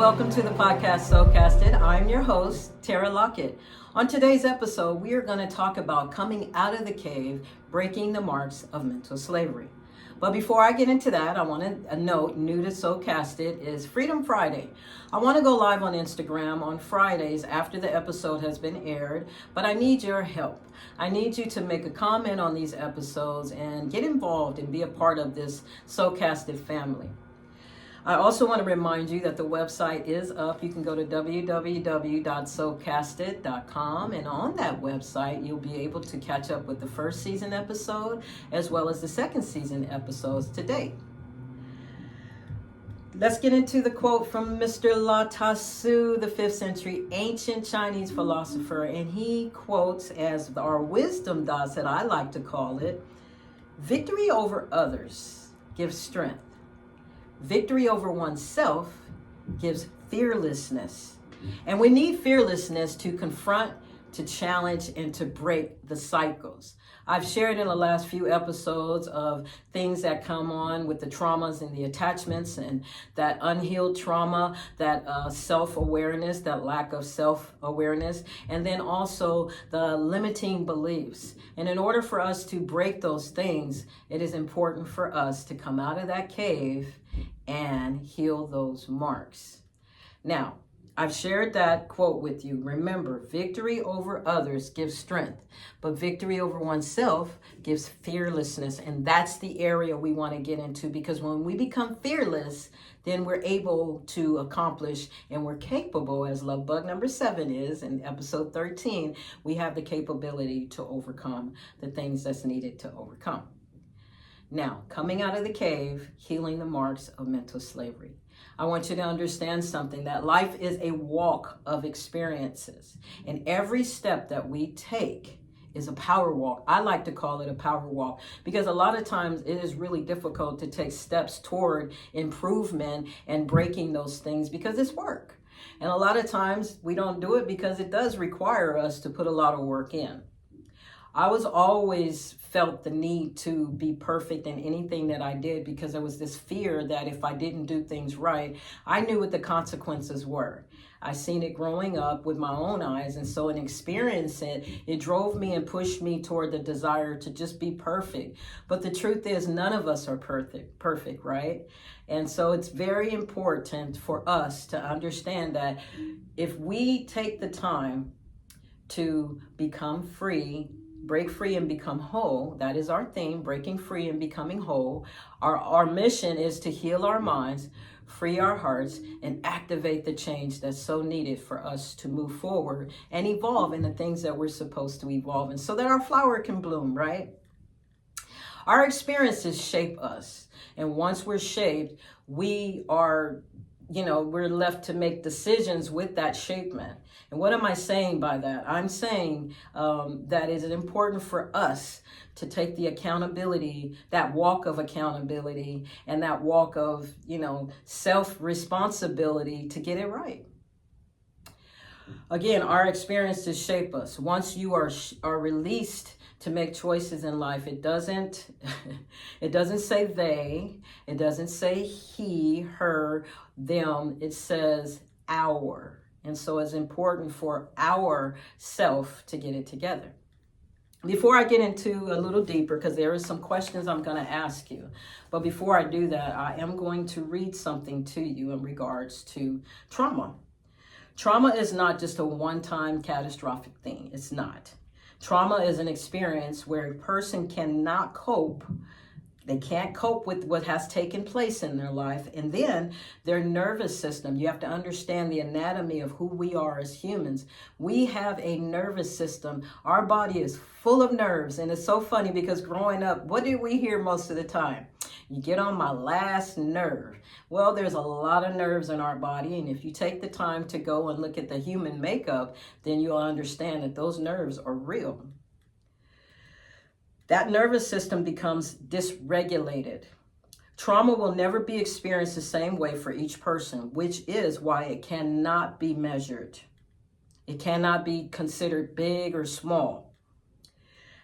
welcome to the podcast Soulcasted. I'm your host, Tara Lockett. On today's episode, we are going to talk about coming out of the cave, breaking the marks of mental slavery. But before I get into that, I want to note, new to Soulcasted is Freedom Friday. I want to go live on Instagram on Fridays after the episode has been aired, but I need your help. I need you to make a comment on these episodes and get involved and be a part of this Soulcasted family. I also want to remind you that the website is up. You can go to www.soulcasted.com, and on that website you'll be able to catch up with the first season episode as well as the second season episodes to date. Let's get into the quote from Mr. Lao Tzu, the 5th century ancient Chinese philosopher, and he quotes, as our wisdom does, that I like to call it, victory over others gives strength. Victory over oneself gives fearlessness. And we need fearlessness to confront, to challenge, and to break the cycles. I've shared in the last few episodes of things that come on with the traumas and the attachments and that unhealed trauma, that self-awareness, that lack of self-awareness, and then also the limiting beliefs. And in order for us to break those things, it is important for us to come out of that cave and heal those marks. Now, I've shared that quote with you. Remember, victory over others gives strength, but victory over oneself gives fearlessness. And that's the area we want to get into, because when we become fearless, then we're able to accomplish and we're capable, as Love Bug number 7 is in episode 13, we have the capability to overcome the things that's needed to overcome. Now, coming out of the cave, healing the marks of mental slavery. I want you to understand something, that life is a walk of experiences. And every step that we take is a power walk. I like to call it a power walk because a lot of times it is really difficult to take steps toward improvement and breaking those things because it's work. And a lot of times we don't do it because it does require us to put a lot of work in. I was always felt the need to be perfect in anything that I did because there was this fear that if I didn't do things right, I knew what the consequences were. I seen it growing up with my own eyes, and so in experiencing it drove me and pushed me toward the desire to just be perfect. But the truth is, none of us are perfect, right? And so it's very important for us to understand that if we take the time to become free, break free and become whole. That is our theme, breaking free and becoming whole. Our mission is to heal our minds, free our hearts, and activate the change that's so needed for us to move forward and evolve in the things that we're supposed to evolve in so that our flower can bloom, right? Our experiences shape us. And once we're shaped, we are, we're left to make decisions with that shapement. And what am I saying by that? I'm saying that it is important for us to take the accountability, that walk of accountability, and that walk of, self-responsibility to get it right. Again, our experiences shape us. Once you are released to make choices in life, it doesn't say they, it doesn't say he, her, them, it says our. And so it's important for our self to get it together. Before I get into a little deeper, because there are some questions I'm going to ask you, but before I do that, I am going to read something to you in regards to trauma. Trauma is not just a one-time catastrophic thing. It's not. Trauma is an experience where a person cannot cope. They can't cope with what has taken place in their life. And then their nervous system, you have to understand the anatomy of who we are as humans. We have a nervous system. Our body is full of nerves. And it's so funny because growing up, what did we hear most of the time? You get on my last nerve. Well, there's a lot of nerves in our body. And if you take the time to go and look at the human makeup, then you'll understand that those nerves are real. That nervous system becomes dysregulated. Trauma will never be experienced the same way for each person, which is why it cannot be measured. It cannot be considered big or small.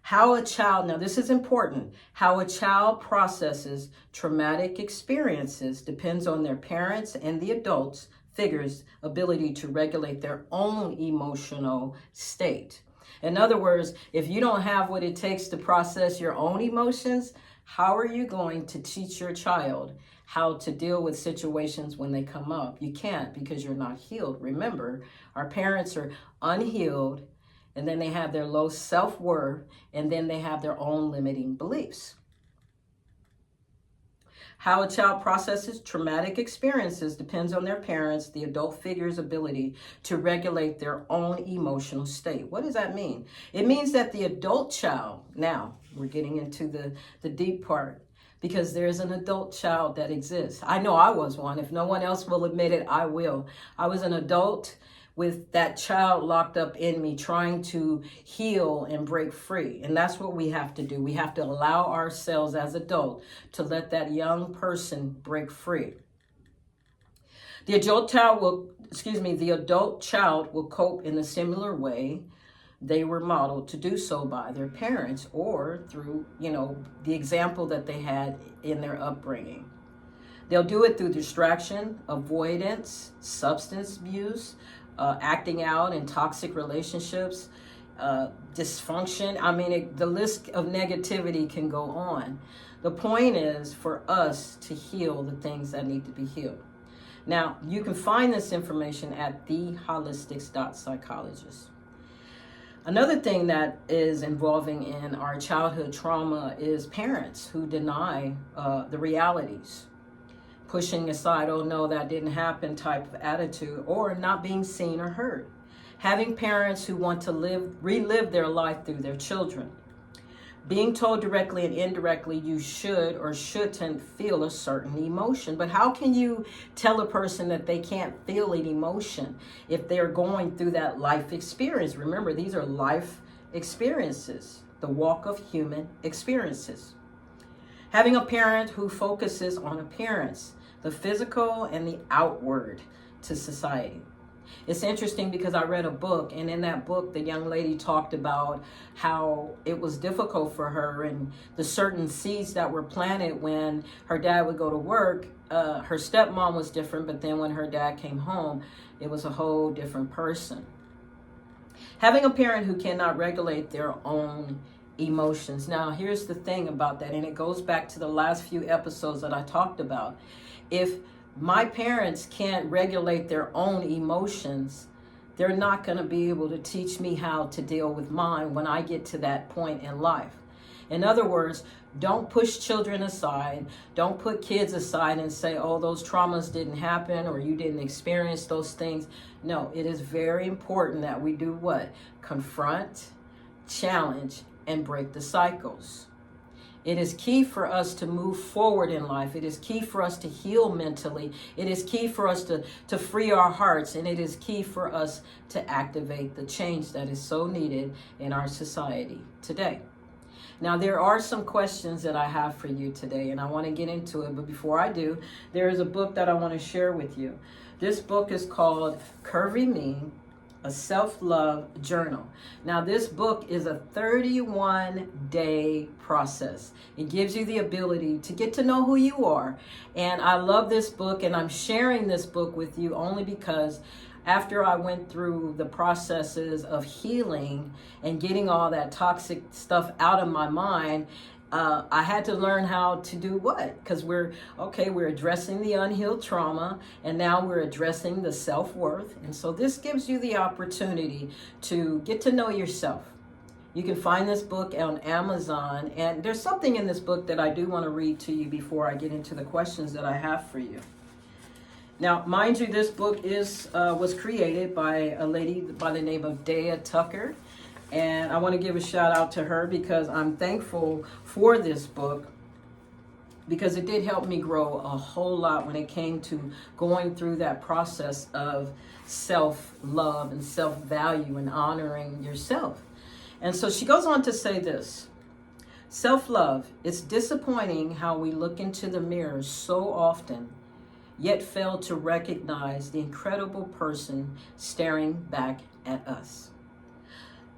How a child, now this is important, how a child processes traumatic experiences depends on their parents and the adults' figures' ability to regulate their own emotional state. In other words, if you don't have what it takes to process your own emotions, how are you going to teach your child how to deal with situations when they come up? You can't, because you're not healed. Remember, our parents are unhealed, and then they have their low self-worth, and then they have their own limiting beliefs. How a child processes traumatic experiences depends on their parents, the adult figure's ability to regulate their own emotional state. What does that mean? It means that the adult child, now we're getting into the deep part, because there's an adult child that exists. I know I was one. If no one else will admit it, I will. I was an adult with that child locked up in me, trying to heal and break free. And that's what we have to do. We have to allow ourselves as adults to let that young person break free. The adult child will cope in a similar way they were modeled to do so by their parents, or through, the example that they had in their upbringing. They'll do it through distraction, avoidance, substance abuse, acting out in toxic relationships, dysfunction. I mean, the list of negativity can go on. The point is for us to heal the things that need to be healed. Now, you can find this information at theholistics.psychologist. Another thing that is involving in our childhood trauma is parents who deny the realities, pushing aside, oh no, that didn't happen type of attitude, or not being seen or heard. Having parents who want to relive their life through their children. Being told directly and indirectly you should or shouldn't feel a certain emotion. But how can you tell a person that they can't feel an emotion if they're going through that life experience? Remember, these are life experiences, the walk of human experiences. Having a parent who focuses on appearance, the physical and the outward to society. It's interesting because I read a book, and in that book, the young lady talked about how it was difficult for her, and the certain seeds that were planted when her dad would go to work. Her stepmom was different, but then when her dad came home, it was a whole different person. Having a parent who cannot regulate their own emotions. Now, here's the thing about that, and it goes back to the last few episodes that I talked about. If my parents can't regulate their own emotions, they're not going to be able to teach me how to deal with mine when I get to that point in life. In other words, don't push children aside. Don't put kids aside and say, oh, those traumas didn't happen or you didn't experience those things. No, it is very important that we do what? Confront, challenge, and break the cycles. It is key for us to move forward in life. It is key for us to heal mentally. It is key for us to free our hearts. And it is key for us to activate the change that is so needed in our society today. Now, there are some questions that I have for you today, and I want to get into it. But before I do, there is a book that I want to share with you. This book is called Curvy Me, a self-love journal. Now, this book is a 31-day process. It gives you the ability to get to know who you are. And I love this book, and I'm sharing this book with you only because after I went through the processes of healing and getting all that toxic stuff out of my mind, I had to learn how to do what? Because we're addressing the unhealed trauma, and now we're addressing the self-worth. And so this gives you the opportunity to get to know yourself. You can find this book on Amazon, and there's something in this book that I do want to read to you before I get into the questions that I have for you. Now, mind you, this book was created by a lady by the name of Dea Tucker. And I want to give a shout out to her because I'm thankful for this book, because it did help me grow a whole lot when it came to going through that process of self-love and self-value and honoring yourself. And so she goes on to say this: self-love, it's disappointing how we look into the mirror so often, yet fail to recognize the incredible person staring back at us.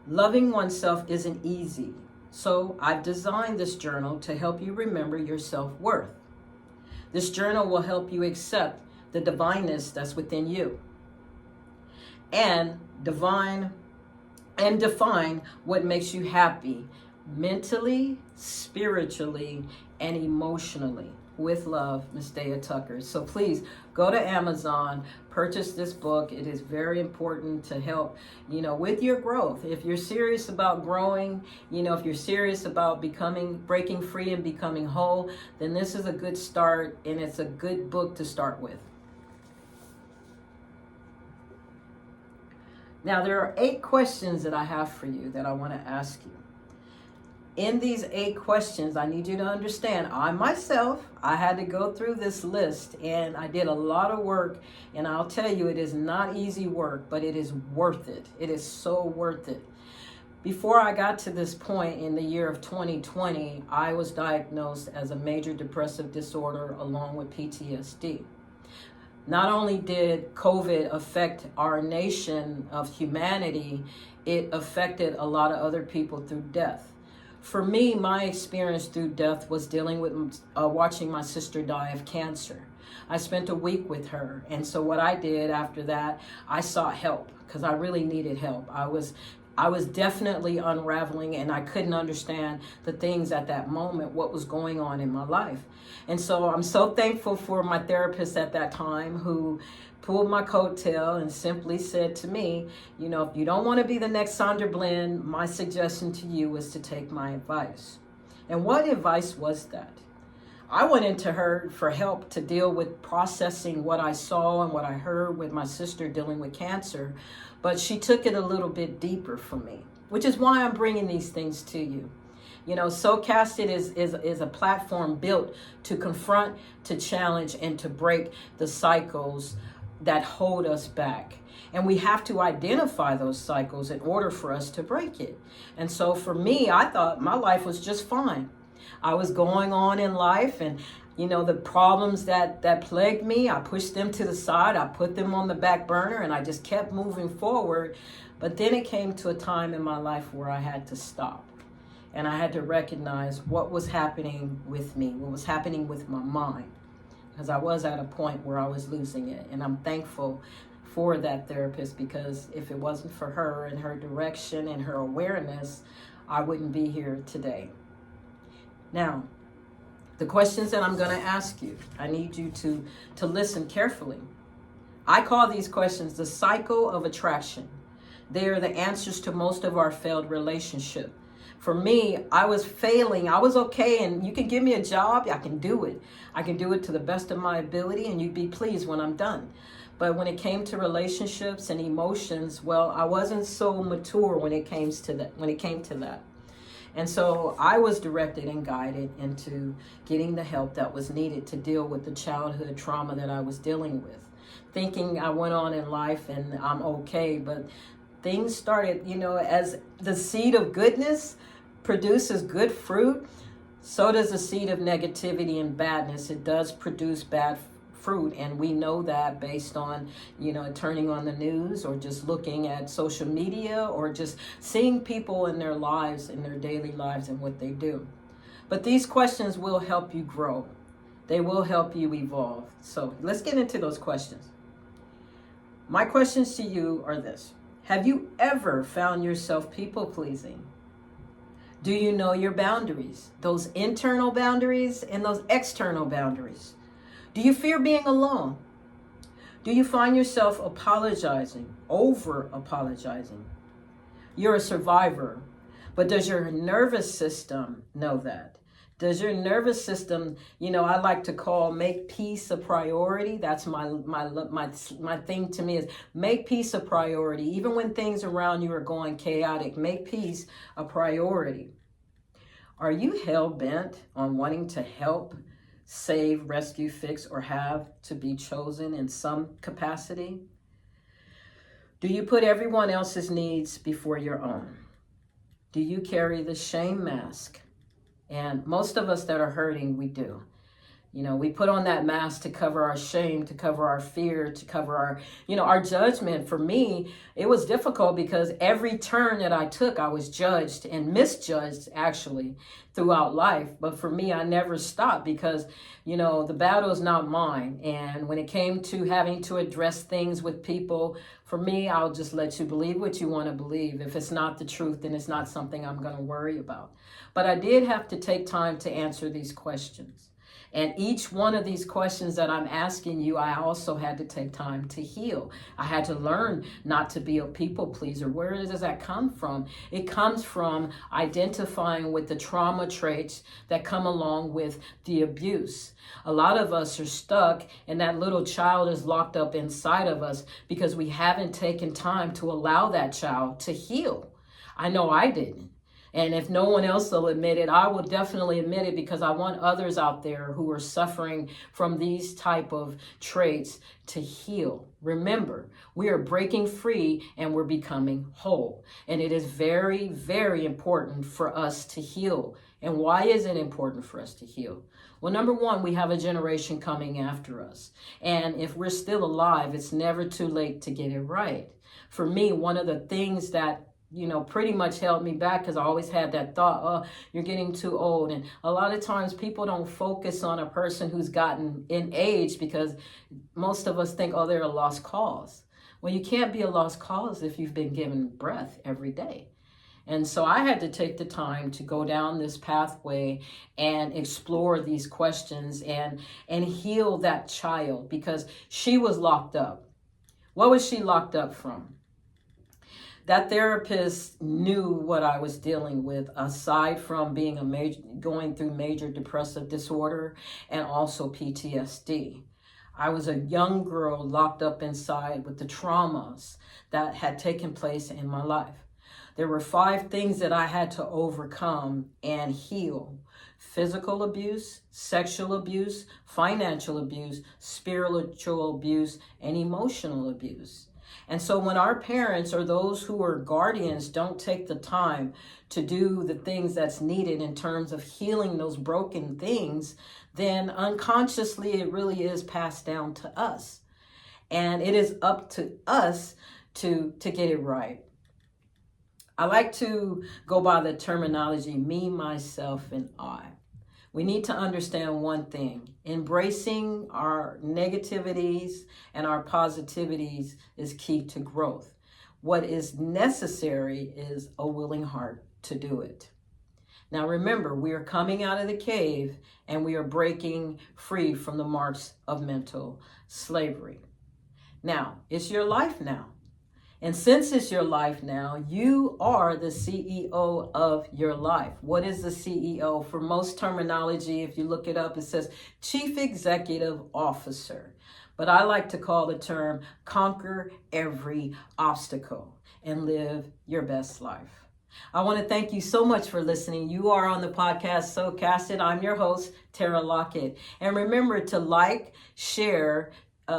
Loving oneself isn't easy, so I've designed this journal to help you remember your self-worth. This journal will help you accept the divineness that's within you, and define what makes you happy mentally, spiritually, and emotionally. With love, Miss Daya Tucker. So please go to Amazon, purchase this book. It is very important to help, with your growth. If you're serious about growing, if you're serious about breaking free and becoming whole, then this is a good start, and it's a good book to start with. Now, there are 8 questions that I have for you that I want to ask you. In these 8 questions, I need you to understand, I had to go through this list, and I did a lot of work, and I'll tell you, it is not easy work, but it is worth it. It is so worth it. Before I got to this point in the year of 2020, I was diagnosed as a major depressive disorder along with PTSD. Not only did COVID affect our nation of humanity, it affected a lot of other people through death. For me, my experience through death was dealing with watching my sister die of cancer. I spent a week with her, and so what I did after that, I sought help because I really needed help. I was definitely unraveling, and I couldn't understand the things at that moment, what was going on in my life. And so I'm so thankful for my therapist at that time who pulled my coattail and simply said to me, if you don't want to be the next Sandra Bland, my suggestion to you is to take my advice. And what advice was that? I went into her for help to deal with processing what I saw and what I heard with my sister dealing with cancer, but she took it a little bit deeper for me, which is why I'm bringing these things to you. Soulcasted is a platform built to confront, to challenge, and to break the cycles that hold us back. And we have to identify those cycles in order for us to break it. And so for me, I thought my life was just fine. I was going on in life, and the problems that plagued me, I pushed them to the side, I put them on the back burner, and I just kept moving forward. But then it came to a time in my life where I had to stop. And I had to recognize what was happening with me, what was happening with my mind, because I was at a point where I was losing it. And I'm thankful for that therapist, because if it wasn't for her and her direction and her awareness, I wouldn't be here today. Now, the questions that I'm going to ask you, I need you to listen carefully. I call these questions the cycle of attraction. They are the answers to most of our failed relationships. For me, I was failing. I was okay, and you can give me a job, I can do it. I can do it to the best of my ability, and you'd be pleased when I'm done. But when it came to relationships and emotions, well, I wasn't so mature when it came to that. And so I was directed and guided into getting the help that was needed to deal with the childhood trauma that I was dealing with. Thinking I went on in life and I'm okay, but things started, as the seed of goodness produces good fruit, so does the seed of negativity and badness. It does produce bad fruit, and we know that based on, turning on the news or just looking at social media or just seeing people in their lives, in their daily lives and what they do. But these questions will help you grow. They will help you evolve. So let's get into those questions. My questions to you are this. Have you ever found yourself people-pleasing? Do you know your boundaries, those internal boundaries and those external boundaries? Do you fear being alone? Do you find yourself apologizing, over-apologizing? You're a survivor, but does your nervous system know that? Does your nervous system, I like to call make peace a priority. That's my thing to me is make peace a priority. Even when things around you are going chaotic, make peace a priority. Are you hell-bent on wanting to help, save, rescue, fix, or have to be chosen in some capacity? Do you put everyone else's needs before your own? Do you carry the shame mask? And most of us that are hurting, we do. We put on that mask to cover our shame, to cover our fear, to cover our judgment. For me, it was difficult because every turn that I took, I was judged and misjudged actually throughout life. But for me, I never stopped because, the battle is not mine. And when it came to having to address things with people, for me, I'll just let you believe what you want to believe. If it's not the truth, then it's not something I'm going to worry about. But I did have to take time to answer these questions. And each one of these questions that I'm asking you, I also had to take time to heal. I had to learn not to be a people pleaser. Where does that come from? It comes from identifying with the trauma traits that come along with the abuse. A lot of us are stuck and that little child is locked up inside of us because we haven't taken time to allow that child to heal. I know I didn't. And if no one else will admit it, I will definitely admit it because I want others out there who are suffering from these type of traits to heal. Remember, we are breaking free and we're becoming whole. And it is very, very important for us to heal. And why is it important for us to heal? Well, number one, we have a generation coming after us. And if we're still alive, it's never too late to get it right. For me, one of the things that pretty much held me back because I always had that thought, oh, you're getting too old. And a lot of times people don't focus on a person who's gotten in age because most of us think, oh, they're a lost cause. Well, you can't be a lost cause if you've been given breath every day. And so I had to take the time to go down this pathway and explore these questions and heal that child because she was locked up. What was she locked up from? That therapist knew what I was dealing with, aside from being going through major depressive disorder and also PTSD. I was a young girl locked up inside with the traumas that had taken place in my life. There were 5 things that I had to overcome and heal: physical abuse, sexual abuse, financial abuse, spiritual abuse, and emotional abuse. And so when our parents or those who are guardians don't take the time to do the things that's needed in terms of healing those broken things, then unconsciously it really is passed down to us. And it is up to us to get it right. I like to go by the terminology me, myself, and I. We need to understand one thing. Embracing our negativities and our positivities is key to growth. What is necessary is a willing heart to do it. Now remember, we are coming out of the cave and we are breaking free from the marks of mental slavery. Now, it's your life now. And since it's your life now, you are the CEO of your life. What is the CEO? For most terminology, if you look it up, it says Chief Executive Officer. But I like to call the term conquer every obstacle and live your best life. I want to thank you so much for listening. You are on the podcast So Casted. I'm your host, Tara Lockett. And remember to like, share,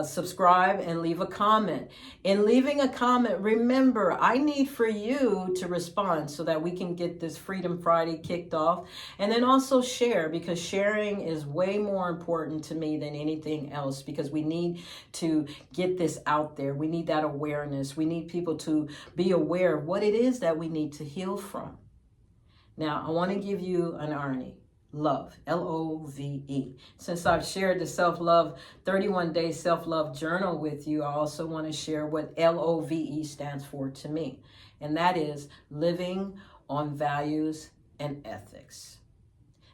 subscribe, and leave a comment. In leaving a comment, remember, I need for you to respond so that we can get this Freedom Friday kicked off. And then also share, because sharing is way more important to me than anything else, because we need to get this out there. We need that awareness. We need people to be aware of what it is that we need to heal from. Now, I want to give you an irony. Love, Love. Since I've shared the self-love 31-day self-love journal with you, I also want to share what Love stands for to me. And that is living on values and ethics.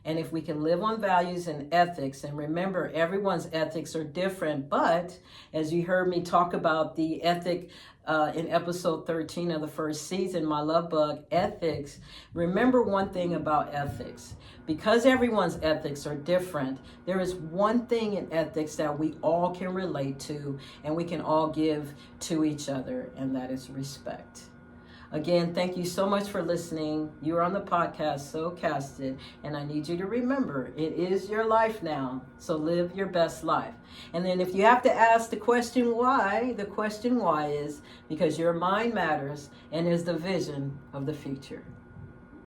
And if we can live on values and ethics, and remember, everyone's ethics are different, but as you heard me talk about the ethic in episode 13 of the first season, my love bug, ethics, remember one thing about ethics. Because everyone's ethics are different, there is one thing in ethics that we all can relate to and we can all give to each other, and that is respect. Again, thank you so much for listening. You're on the podcast So Casted, and I need you to remember, it is your life now, so live your best life. And then if you have to ask the question why, the question why is because your mind matters and is the vision of the future.